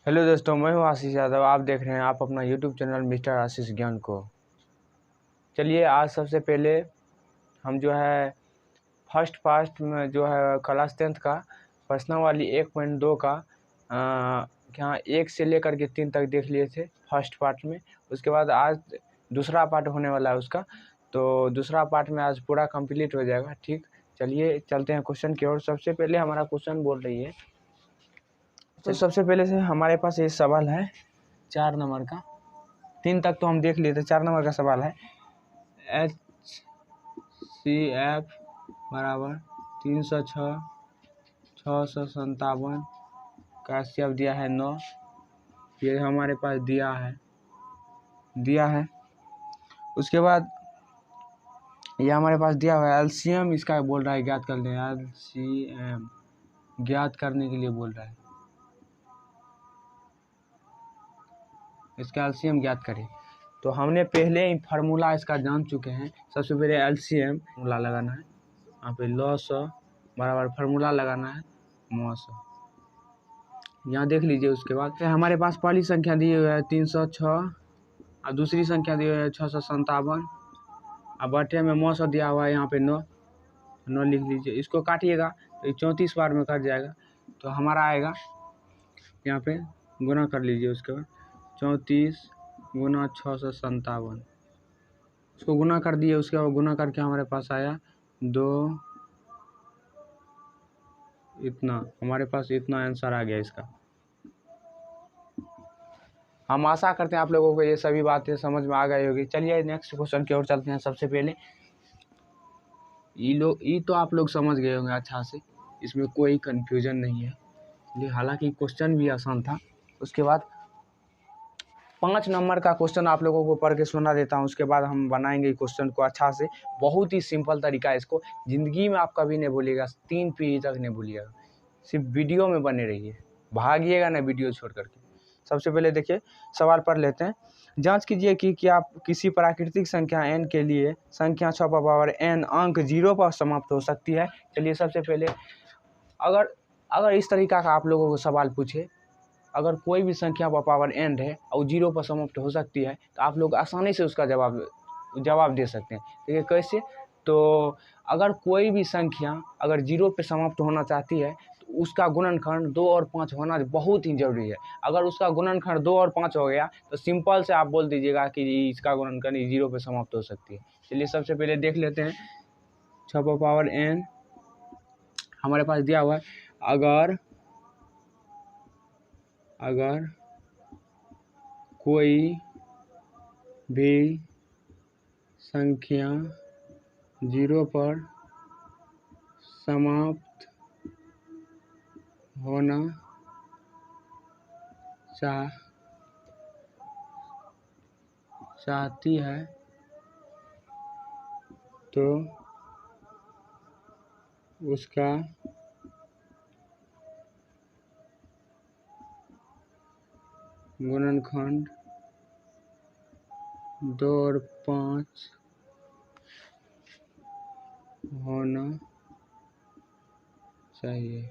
Hello दोस्तों, मैं हूं आशीष यादव। आप देख रहे हैं आप अपना यूट्यूब चैनल मिस्टर आशीष ज्ञान को। चलिए, आज सबसे पहले हम जो है फर्स्ट पार्ट में जो है क्लास 10th का प्रश्नावली 1.2 का यहाँ 1 से लेकर के 3 तक देख लिए थे फर्स्ट पार्ट में। उसके बाद आज दूसरा पार्ट होने वाला है उसका, तो दूसरा पार्ट में आज पूरा कंप्लीट हो जाएगा। ठीक, चलिए चलते हैं क्वेश्चन की ओर। सबसे पहले हमारा क्वेश्चन बोल रही है, तो सबसे पहले से हमारे पास ये सवाल है 4 नंबर का। 3 तक तो हम देख लिए थे। 4 नंबर का सवाल है HCF बराबर 306 657 का HCF दिया है 9। ये हमारे पास दिया है। उसके बाद ये हमारे पास दिया हुआ है LCM इसका बोल रहा है ज्ञात कर लें। LCM ज्ञात करने के लिए बोल रहा है, इसका LCM ज्ञात करें। तो हमने पहले ही फार्मूला इसका जान चुके हैं। सबसे पहले LCM फार्मूला लगाना है। यहाँ पे लॉस बराबर फार्मूला लगाना है मॉस। यहाँ देख लीजिए। उसके बाद हमारे पास पहली संख्या दी हुई है 306 और दूसरी संख्या दी हुई है 657 और बटे में मॉस दिया हुआ है यहाँ पे 9 लिख लीजिए। इसको काटिएगा तो 34 बार में कट जाएगा, तो हमारा आएगा यहाँ पे गुना कर लीजिए। उसके बाद 34 गुना 657 इसको गुना कर दिए। उसके बाद गुना करके हमारे पास आया 2 इतना। हमारे पास इतना आंसर आ गया इसका। हम आशा करते हैं आप लोगों को ये सभी बातें समझ में आ गई होगी। चलिए नेक्स्ट क्वेश्चन की ओर चलते हैं। सबसे पहले ये तो आप लोग समझ गए होंगे अच्छा से, इसमें कोई कंफ्यूजन नहीं है। हालांकि क्वेश्चन भी आसान था। उसके बाद 5 नंबर का क्वेश्चन आप लोगों को पढ़ के सुना देता हूँ। उसके बाद हम बनाएंगे क्वेश्चन को अच्छा से। बहुत ही सिंपल तरीका है, इसको ज़िंदगी में आप कभी नहीं भूलिएगा, 3 पीढ़ी तक नहीं भूलिएगा। सिर्फ वीडियो में बने रहिए, भागिएगा ना वीडियो छोड़ करके। सबसे पहले देखिए, सवाल पढ़ लेते हैं। जांच कीजिए कि क्या किसी प्राकृतिक संख्या n के लिए संख्या 6 पर पावर n अंक 0 पर समाप्त हो सकती है। चलिए, सबसे पहले अगर इस तरीका का आप लोगों को सवाल पूछे, अगर कोई भी संख्या पर पावर n है और 0 पर समाप्त हो सकती है, तो आप लोग आसानी से उसका जवाब दे सकते हैं। देखिए कैसे। तो अगर कोई भी संख्या अगर 0 पे समाप्त होना चाहती है, तो उसका गुणनखंड 2 और 5 होना बहुत ही जरूरी है। अगर उसका गुणनखंड 2 और 5 हो गया तो सिंपल से आप बोल दीजिएगा कि इसका गुणनखंड 0 पे समाप्त हो सकती है। चलिए सबसे पहले देख लेते हैं। 6 पर पावर n हमारे पास दिया हुआ है। अगर कोई भी संख्या 0 पर समाप्त होना चाहती है, तो उसका गुणनखंड 2 और 5 होना चाहिए।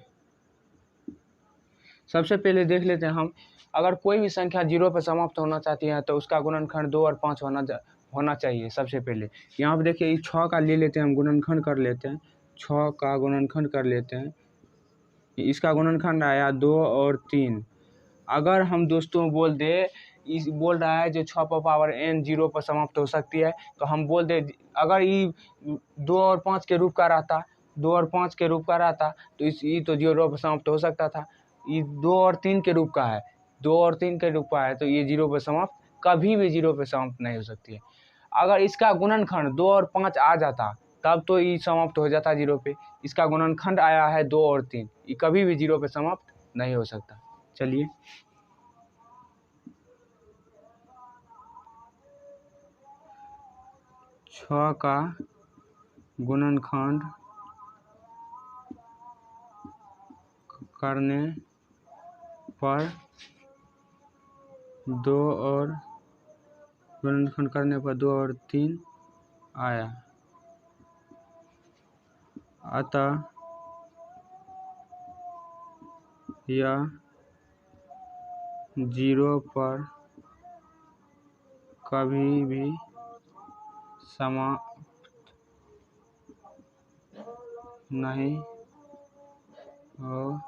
सबसे पहले देख लेते हैं हम। अगर कोई भी संख्या 0 पर समाप्त होना चाहती है तो उसका गुणनखंड 2 और 5 होना चाहिए। सबसे पहले यहाँ पे देखिए, इस 6 का ले लेते हैं हम, गुणनखंड कर लेते हैं। 6 का गुणनखंड कर लेते हैं। इसका गुणनखंड आया 2 और 3। अगर हम दोस्तों बोल रहा है जो 6 पर पावर n 0 पर समाप्त हो सकती है, तो हम बोल दे अगर ये 2 और 5 के रूप का रहता, 2 और 5 के रूप का रहता, तो ये तो 0 पर समाप्त हो सकता था। ये 2 और 3 के रूप का है, 2 और 3 के रूप का है, तो ये 0 पर समाप्त कभी भी 0 पर समाप्त नहीं हो सकती है। अगर इसका गुणनखंड 2 और 5 आ जाता, तब तो ये समाप्त हो जाता 0 पे। इसका गुणनखंड आया है 2 और 3, ये कभी भी 0 पे समाप्त नहीं हो सकता। चलिए, छः का गुणनखंड करने पर 2 और 3 आया, अतः यह जीरो पर कभी भी समाप्त नहीं हो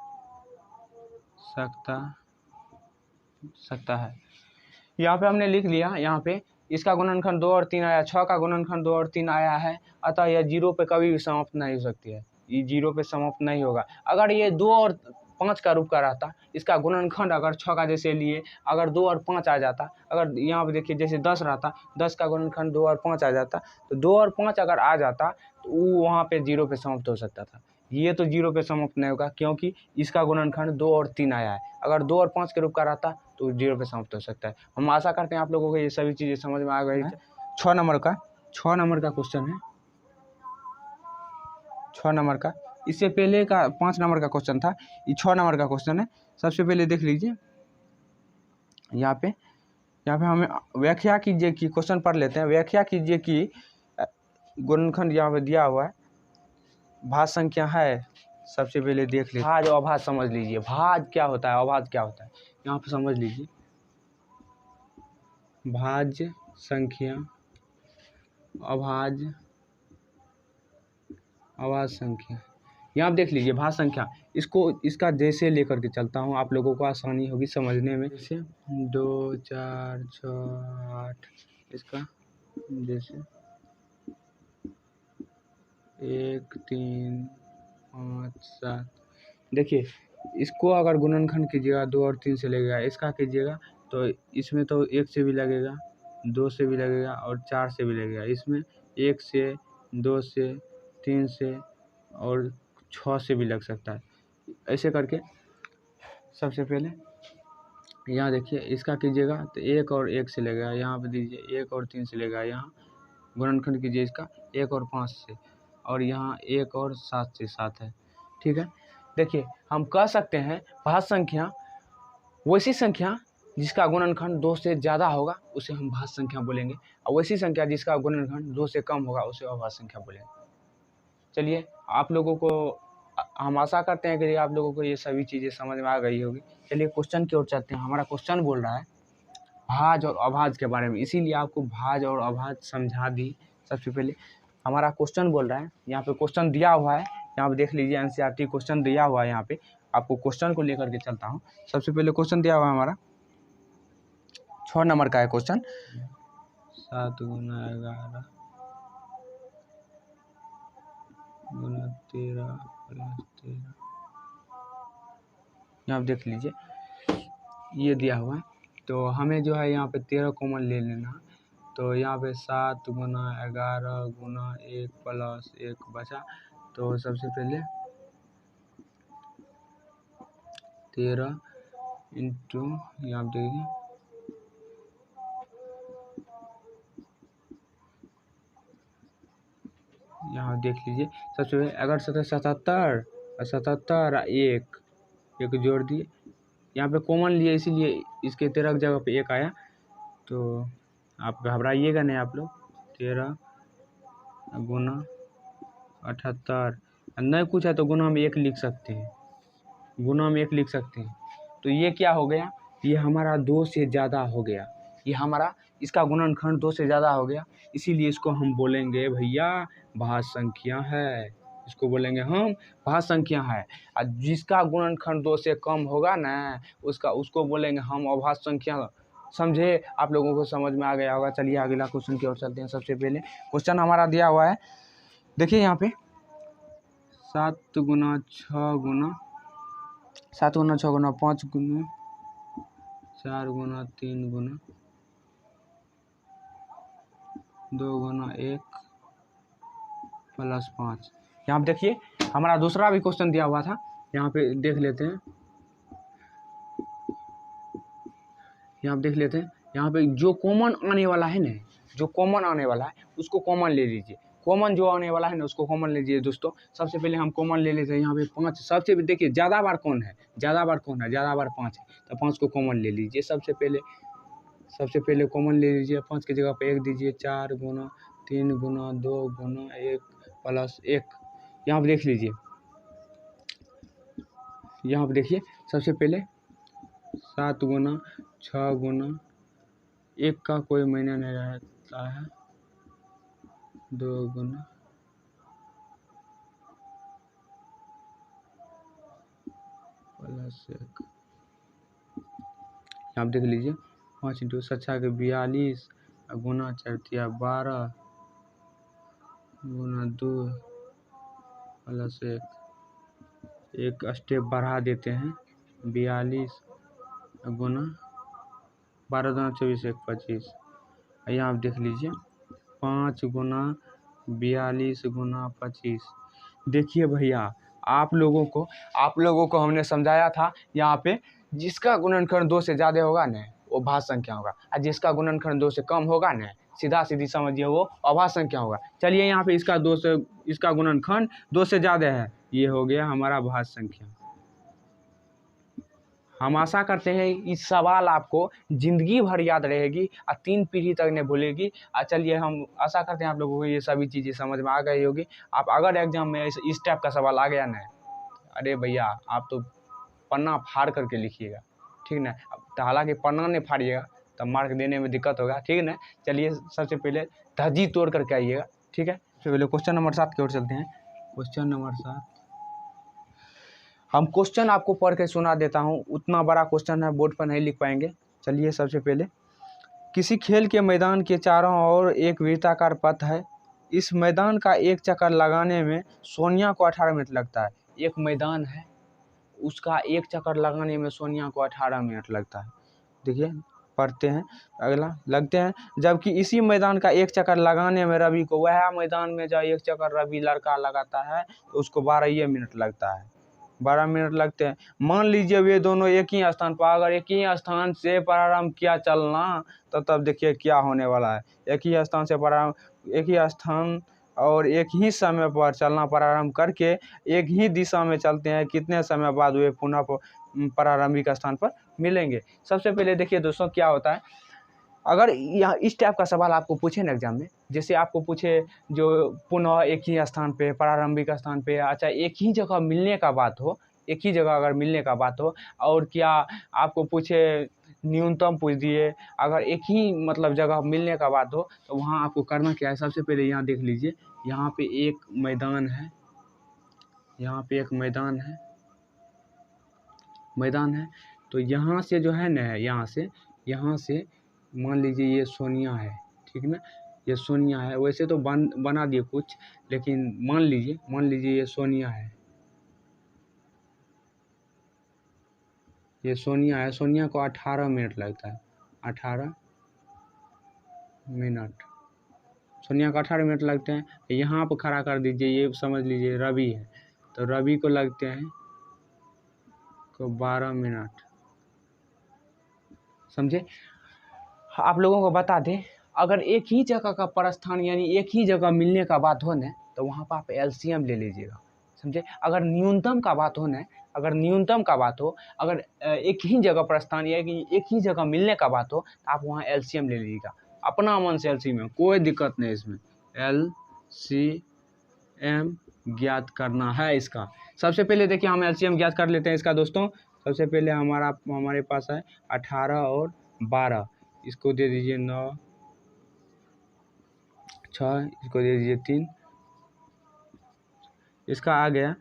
सकता है। यहाँ पे हमने लिख लिया, यहाँ पे इसका गुणनखंड 2 और 3 आया, 6 का गुणनखंड 2 और 3 आया है, अतः यह जीरो पे कभी भी समाप्त नहीं हो सकती है, ये जीरो पे समाप्त नहीं होगा। अगर ये 2 और 5 का रूप का रहता, इसका गुणनखंड अगर 6 का जैसे लिए, अगर 2 और 5 आ जाता, अगर यहाँ पे देखिए जैसे 10 रहता, 10 का गुणनखंड 2 और 5 आ जाता, तो 2 और 5 अगर आ जाता तो वो वहाँ पे जीरो पे समाप्त हो सकता था। ये तो जीरो पे समाप्त नहीं होगा क्योंकि इसका गुणनखंड 2 और 3 आया है। अगर 2 और 5 के रूप का रहता तो जीरो पे समाप्त हो सकता है। हम आशा करते हैं आप लोगों को ये सभी चीज़ें समझ में आ गई है। 6 नंबर का क्वेश्चन है, 6 नंबर का। इससे पहले का 5 नंबर का क्वेश्चन था, ये 6 नंबर का क्वेश्चन है। सबसे पहले देख लीजिए, यहाँ पे हमें व्याख्या कीजिए कि क्वेश्चन पढ़ लेते हैं। व्याख्या कीजिए कि गुणनखंड यहाँ पे दिया हुआ है, भाज्य संख्या है। सबसे पहले देख लीजिए भाज्य और अभाज्य समझ लीजिए, भाज्य क्या होता है, अभाज्य क्या होता है, यहाँ पे समझ लीजिए। भाज्य संख्या, अभाज्य संख्या, यहाँ देख लीजिए भाज्य संख्या, इसका जैसे लेकर के चलता हूँ, आप लोगों को आसानी होगी समझने में। जैसे 2 4 6 8, इसका जैसे 1 3 5 7। देखिए इसको अगर गुणनखंड कीजिएगा 2 और 3 से लगेगा, इसका कीजिएगा तो इसमें तो 1 से भी लगेगा, 2 से भी लगेगा और 4 से भी लगेगा। इसमें 1 से, 2 से, 3 से और 6 से भी लग सकता है। ऐसे करके सबसे पहले यहाँ देखिए इसका कीजिएगा तो 1 और 1 से लगेगा, यहाँ पे दीजिए 1 और 3 से लगेगा। यहाँ गुणनखंड कीजिए इसका 1 और 5 से, और यहाँ 1 और 7 से 7 है। ठीक है, देखिए हम कह सकते हैं भाज्य संख्या वैसी संख्या जिसका गुणनखंड 2 से ज़्यादा होगा उसे हम भाज्य संख्या बोलेंगे, और वैसी संख्या जिसका गुणनखंड 2 से कम होगा उसे अभाज्य संख्या बोलेंगे। चलिए आप लोगों को, हम आशा करते हैं कि आप लोगों को ये सभी चीज़ें समझ में आ गई होगी। चलिए क्वेश्चन की ओर चलते हैं। हमारा क्वेश्चन बोल रहा है भाज्य और अभाज्य के बारे में, इसीलिए आपको भाज्य और अभाज्य समझा दी। सबसे पहले हमारा क्वेश्चन बोल रहा है, यहाँ पे क्वेश्चन दिया हुआ है, यहाँ पे देख लीजिए एनसीईआरटी क्वेश्चन दिया हुआ है। यहाँ पे आपको क्वेश्चन को लेकर के चलता हूँ। सबसे पहले क्वेश्चन दिया हुआ है हमारा 6 नंबर का है क्वेश्चन। 7 गुना 11 गुना 13 प्लस 13, यहाँ देख लीजिए ये दिया हुआ है। तो हमें जो है यहाँ पे 13 कॉमन ले लेना। तो यहाँ पे 7 गुना 11 गुना 1 प्लस 1 बचा। तो सबसे पहले 13 इंटू, यहाँ देखिए यहाँ देख लीजिए। सबसे पहले अगर 77 और 77 एक जोड़ दिए, यहाँ पे कॉमन लिए इसीलिए इसके 13 की जगह पे 1 आया। तो आप घबराइएगा नहीं आप लोग। 13 गुना 78, नहीं कुछ है तो गुना में 1 लिख सकते हैं, गुना में 1 लिख सकते हैं। तो ये क्या हो गया, ये हमारा 2 से ज़्यादा हो गया, ये हमारा इसका गुणनखंड 2 से ज़्यादा हो गया, इसीलिए इसको हम बोलेंगे भैया भाज्य संख्या है। इसको बोलेंगे हम भाज्य संख्या है। और जिसका गुणनखंड 2 से कम होगा ना उसको बोलेंगे हम अभाज्य संख्या। समझे, आप लोगों को समझ में आ गया होगा। चलिए अगला क्वेश्चन की ओर चलते हैं। सबसे पहले क्वेश्चन हमारा दिया हुआ है, देखिए यहाँ पे 7 गुना 6 गुना 7 गुना 6 गुना 5 गुना 4 गुना 3 गुना 2 गुना 1 प्लस 5। यहाँ पे देखिए हमारा दूसरा भी क्वेश्चन दिया हुआ था, यहाँ पे देख लेते हैं। यहाँ देख लेते हैं, यहाँ पे जो कॉमन आने वाला है ना, जो कॉमन आने वाला है उसको कॉमन ले लीजिए। कॉमन जो आने वाला है ना उसको कॉमन ले लीजिए दोस्तों। सबसे पहले हम कॉमन ले लेते हैं। यहाँ पे 5, सबसे देखिए ज़्यादा बार कौन है, ज़्यादा बार 5 है, तो 5 को कॉमन ले लीजिए। सबसे पहले कॉमन ले लीजिए, 5 की जगह पे 1 दीजिए। 4 गुना 3 गुना 2 गुना 1 प्लस 1। यहाँ पे देख लीजिए, यहाँ पे देखिए सबसे पहले 7 गुना 6 गुना 1 का कोई महीना नहीं रहता है, 2 गुना +1। आप देख लीजिए 5 इंटू 7 के 42 गुना 4 12 गुना 2 +1। एक स्टेप बढ़ा देते हैं, 42 गुना 12 दूना 24 1 25। यहाँ आप देख लीजिए 5 गुना 42 गुना 25। देखिए भैया आप लोगों को हमने समझाया था, यहाँ पे जिसका गुणनखंड 2 से ज़्यादा होगा न वो भाज्य संख्या होगा, और जिसका गुणनखंड 2 से कम होगा न सीधा सीधी समझिए वो अभाज्य संख्या होगा। चलिए यहाँ पे इसका गुणनखंड 2 से ज़्यादा है, ये हो गया हमारा भाज्य संख्या। हम आशा करते हैं इस सवाल आपको ज़िंदगी भर याद रहेगी और 3 पीढ़ी तक नहीं भूलेगी। चलिए हम आशा करते हैं आप लोगों को ये सभी चीज़ें समझ में आ गई होगी। आप अगर एग्जाम में इस टाइप का सवाल आ गया ना, अरे भैया आप तो पन्ना फाड़ करके लिखिएगा, ठीक ना। तो हालांकि पन्ना नहीं फाड़िएगा तो मार्क देने में दिक्कत होगा, ठीक है ना। चलिए सबसे पहले धज्जी तोड़ करके आइएगा, ठीक है। सबसे पहले क्वेश्चन नंबर 7 की ओर चलते हैं। क्वेश्चन नंबर 7 हम क्वेश्चन आपको पढ़ के सुना देता हूँ, उतना बड़ा क्वेश्चन है, बोर्ड पर नहीं लिख पाएंगे। चलिए सबसे पहले, किसी खेल के मैदान के चारों ओर एक वृत्ताकार पथ है, इस मैदान का एक चक्कर लगाने में सोनिया को 18 मिनट लगता है। एक मैदान है, उसका एक चक्कर लगाने में सोनिया को 18 मिनट लगता है। देखिए पढ़ते हैं अगला, लगते हैं जबकि इसी मैदान का एक चक्कर लगाने में रवि को, वह मैदान में जब एक चक्कर रवि लड़का लगाता है तो उसको 12 मिनट लगता है, 12 मिनट लगते हैं। मान लीजिए वे दोनों एक ही स्थान पर, अगर एक ही स्थान से प्रारंभ किया चलना तो तब देखिए क्या होने वाला है। एक ही स्थान से प्रारंभ, एक ही स्थान और एक ही समय पर चलना प्रारंभ करके एक ही दिशा में चलते हैं, कितने समय बाद वे पुनः प्रारंभिक स्थान पर मिलेंगे। सबसे पहले देखिए दोस्तों क्या होता है, अगर यहाँ इस टाइप का सवाल आपको पूछे ना एग्जाम में, जैसे आपको पूछे जो पुनः एक ही स्थान पे, प्रारंभिक स्थान पे, अच्छा एक ही जगह मिलने का बात हो, एक ही जगह अगर मिलने का बात हो, और क्या आपको पूछे न्यूनतम पूछ दिए, अगर एक ही मतलब जगह मिलने का बात हो तो वहाँ आपको करना क्या है। सबसे पहले यहाँ देख लीजिए, यहाँ पे एक मैदान है, यहाँ पे एक मैदान है, तो यहाँ से जो है ना, यहाँ से मान लीजिए ये सोनिया है, ठीक ना, ये सोनिया है। वैसे तो बना दिए कुछ, लेकिन मान लीजिए ये सोनिया है, ये सोनिया है। सोनिया को 18 मिनट लगता है, 18 मिनट, सोनिया को 18 मिनट लगते हैं। यहाँ पर खड़ा कर दीजिए, ये समझ लीजिए रवि है, तो रवि को लगते हैं को 12 मिनट, समझे। आप लोगों को बता दें, अगर एक ही जगह का प्रस्थान यानी एक ही जगह मिलने का बात हो ना तो वहाँ पर आप एलसीएम ले लीजिएगा, समझे। अगर न्यूनतम का बात हो ना, अगर न्यूनतम का बात हो, अगर एक ही जगह प्रस्थान या एक ही जगह मिलने का बात हो तो आप वहाँ एलसीएम ले लीजिएगा, अपना मन से एलसीएम में कोई दिक्कत नहीं, इसमें एलसीएम ज्ञात करना है इसका। सबसे पहले देखिए हम एलसीएम ज्ञात कर लेते हैं इसका दोस्तों। सबसे पहले हमारे पास है 18 और 12, इसको दे दीजिए 9, 6, इसको दे दीजिए 3, इसका आ गया।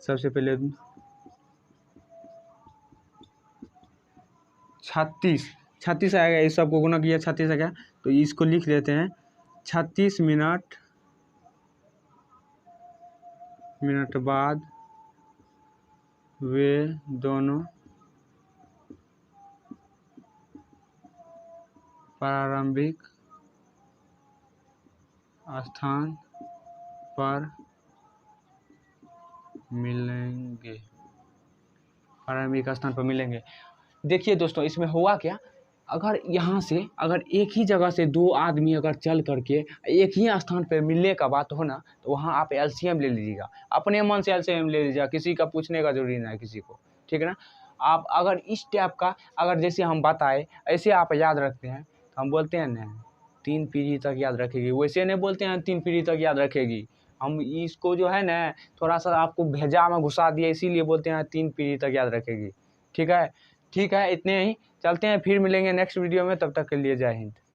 सबसे पहले 36 आएगा, इस सबको गुना किया 36 आ गया, तो इसको लिख देते हैं 36 मिनट बाद वे दोनों प्रारंभिक स्थान पर मिलेंगे, प्रारंभिक स्थान पर मिलेंगे। देखिए दोस्तों इसमें हुआ क्या, अगर यहाँ से अगर एक ही जगह से दो आदमी अगर चल करके एक ही स्थान पर मिलने का बात हो ना तो वहाँ आप एलसीएम ले लीजिएगा, अपने मन से एलसीएम ले लीजिएगा, किसी का पूछने का जरूरी नहीं है किसी को, ठीक है ना। आप अगर इस टाइप का अगर जैसे हम बताए ऐसे आप याद रखते हैं तो हम बोलते हैं ना 3 पीढ़ी तक याद रखेगी, वैसे नहीं बोलते हैं 3 पीढ़ी तक याद रखेगी। हम इसको जो है ना थोड़ा सा आपको भेजा में घुसा दिया, इसीलिए बोलते हैं 3 पीढ़ी तक याद रखेगी, ठीक है। ठीक है, इतने ही, चलते हैं, फिर मिलेंगे नेक्स्ट वीडियो में, तब तक के लिए जय हिंद।